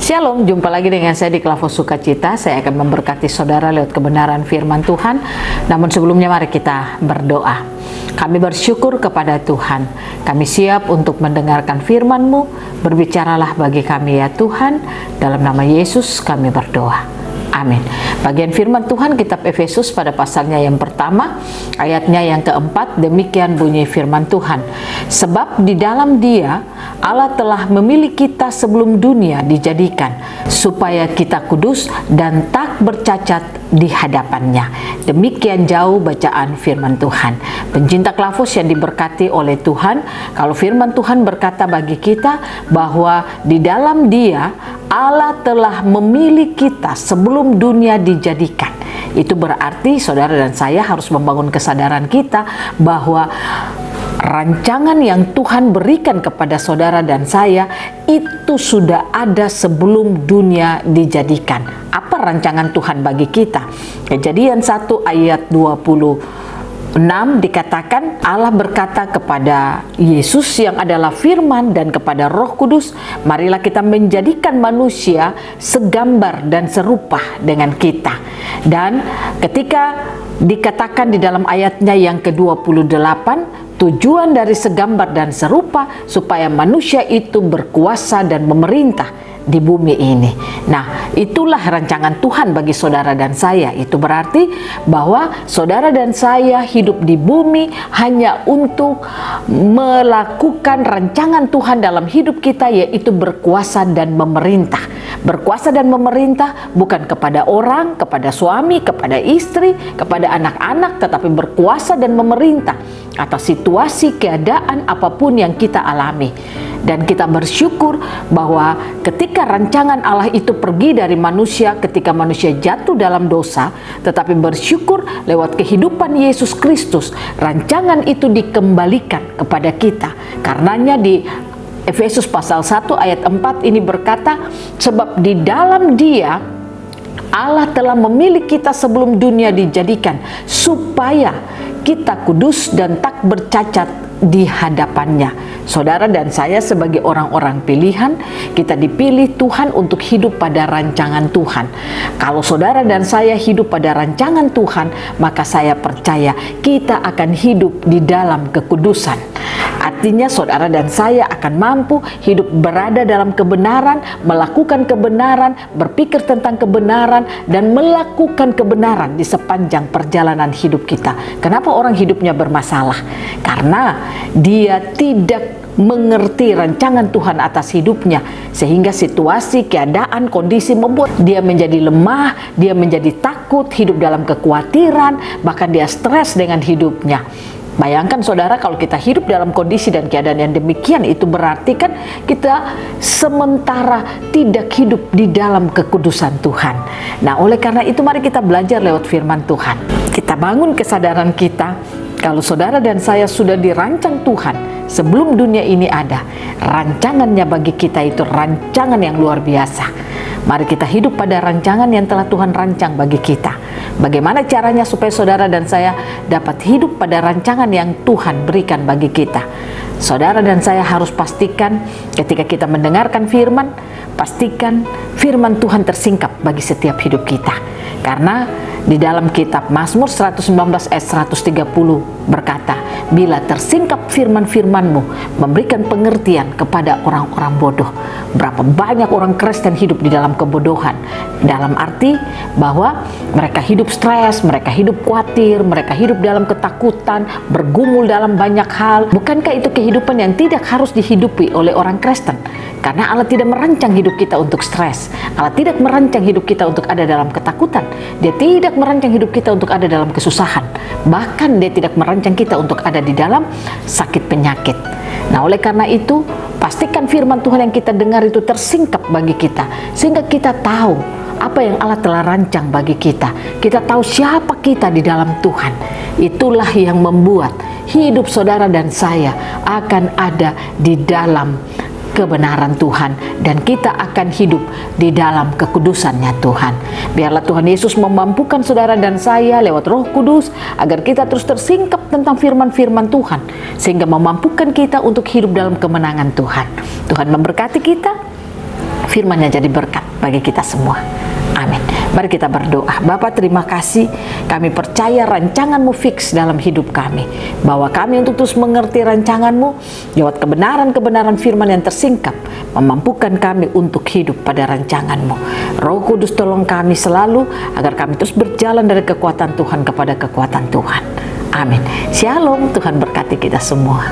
Shalom, jumpa lagi dengan saya di Klavos Sukacita. Saya akan memberkati saudara lewat kebenaran firman Tuhan. Namun sebelumnya mari kita berdoa. Kami bersyukur kepada Tuhan. Kami siap untuk mendengarkan firman-Mu. Berbicaralah bagi kami ya Tuhan. Dalam nama Yesus kami berdoa. Amin. Bagian firman Tuhan kitab Efesus pada pasalnya yang pertama, ayatnya yang keempat, demikian bunyi firman Tuhan. Sebab di dalam Dia Allah telah memilih kita sebelum dunia dijadikan, supaya kita kudus dan tak bercacat di hadapannya. Demikian jauh bacaan firman Tuhan. Pencinta Klavos yang diberkati oleh Tuhan, kalau firman Tuhan berkata bagi kita bahwa di dalam Dia Allah telah memilih kita sebelum dunia dijadikan. Itu berarti saudara dan saya harus membangun kesadaran kita bahwa rancangan yang Tuhan berikan kepada saudara dan saya itu sudah ada sebelum dunia dijadikan. Apa rancangan Tuhan bagi kita? Kejadian 1 ayat 26 dikatakan, Allah berkata kepada Yesus yang adalah firman dan kepada Roh Kudus, marilah kita menjadikan manusia segambar dan serupa dengan kita. Dan ketika dikatakan di dalam ayatnya yang ke-28, tujuan dari segambar dan serupa supaya manusia itu berkuasa dan memerintah di bumi ini. Nah, itulah rancangan Tuhan bagi saudara dan saya. Itu berarti bahwa saudara dan saya hidup di bumi hanya untuk melakukan rancangan Tuhan dalam hidup kita, yaitu berkuasa dan memerintah. Berkuasa dan memerintah bukan kepada orang, kepada suami, kepada istri, kepada anak-anak, tetapi berkuasa dan memerintah atas situasi, keadaan apapun yang kita alami. Dan kita bersyukur bahwa ketika rancangan Allah itu pergi dari manusia, ketika manusia jatuh dalam dosa, tetapi bersyukur lewat kehidupan Yesus Kristus, rancangan itu dikembalikan kepada kita. Karenanya di Efesus pasal 1 ayat 4 ini berkata, sebab di dalam Dia Allah telah memilih kita sebelum dunia dijadikan, supaya kita kudus dan tak bercacat di hadapannya. Saudara dan saya sebagai orang-orang pilihan, kita dipilih Tuhan untuk hidup pada rancangan Tuhan. Kalau saudara dan saya hidup pada rancangan Tuhan, maka saya percaya kita akan hidup di dalam kekudusan. Artinya saudara dan saya akan mampu hidup berada dalam kebenaran, melakukan kebenaran, berpikir tentang kebenaran, dan melakukan kebenaran di sepanjang perjalanan hidup kita. Kenapa orang hidupnya bermasalah? Karena dia tidak mengerti rancangan Tuhan atas hidupnya, sehingga situasi, keadaan, kondisi membuat dia menjadi lemah, dia menjadi takut, hidup dalam kekhawatiran, bahkan dia stres dengan hidupnya. Bayangkan saudara, kalau kita hidup dalam kondisi dan keadaan yang demikian, itu berarti kan kita sementara tidak hidup di dalam kekudusan Tuhan. Nah, oleh karena itu mari kita belajar lewat firman Tuhan. Kita bangun kesadaran kita, kalau saudara dan saya sudah dirancang Tuhan sebelum dunia ini ada. Rancangannya bagi kita itu rancangan yang luar biasa. Mari kita hidup pada rancangan yang telah Tuhan rancang bagi kita. Bagaimana caranya supaya saudara dan saya dapat hidup pada rancangan yang Tuhan berikan bagi kita? Saudara dan saya harus pastikan ketika kita mendengarkan firman, pastikan firman Tuhan tersingkap bagi setiap hidup kita. Karena di dalam kitab Mazmur 119 ayat 130 berkata, bila tersingkap firman-firman-Mu, memberikan pengertian kepada orang-orang bodoh. Berapa banyak orang Kristen hidup di dalam kebodohan, dalam arti bahwa mereka hidup stres, mereka hidup khawatir, mereka hidup dalam ketakutan, bergumul dalam banyak hal. Bukankah itu kehidupan yang tidak harus dihidupi oleh orang Kristen? Karena Allah tidak merancang hidup kita untuk stres. Allah tidak merancang hidup kita untuk ada dalam ketakutan. Dia tidak merancang hidup kita untuk ada dalam kesusahan. Bahkan Dia tidak merancang kita untuk ada di dalam sakit penyakit. Nah, oleh karena itu, pastikan firman Tuhan yang kita dengar itu tersingkap bagi kita, sehingga kita tahu apa yang Allah telah rancang bagi kita. Kita tahu siapa kita di dalam Tuhan. Itulah yang membuat hidup saudara dan saya akan ada di dalam kebenaran Tuhan, dan kita akan hidup di dalam kekudusannya Tuhan. Biarlah Tuhan Yesus memampukan saudara dan saya lewat Roh Kudus agar kita terus tersingkap tentang firman-firman Tuhan, sehingga memampukan kita untuk hidup dalam kemenangan Tuhan. Tuhan memberkati kita. firman-Nya jadi berkat bagi kita semua. Amin. Mari kita berdoa. Bapa, terima kasih. Kami percaya rancangan-Mu fix dalam hidup kami. Bahwa kami untuk terus mengerti rancangan-Mu lewat kebenaran-kebenaran firman yang tersingkap, memampukan kami untuk hidup pada rancangan-Mu. Roh Kudus, tolong kami selalu agar kami terus berjalan dari kekuatan Tuhan kepada kekuatan Tuhan. Amin. Shalom. Tuhan berkati kita semua.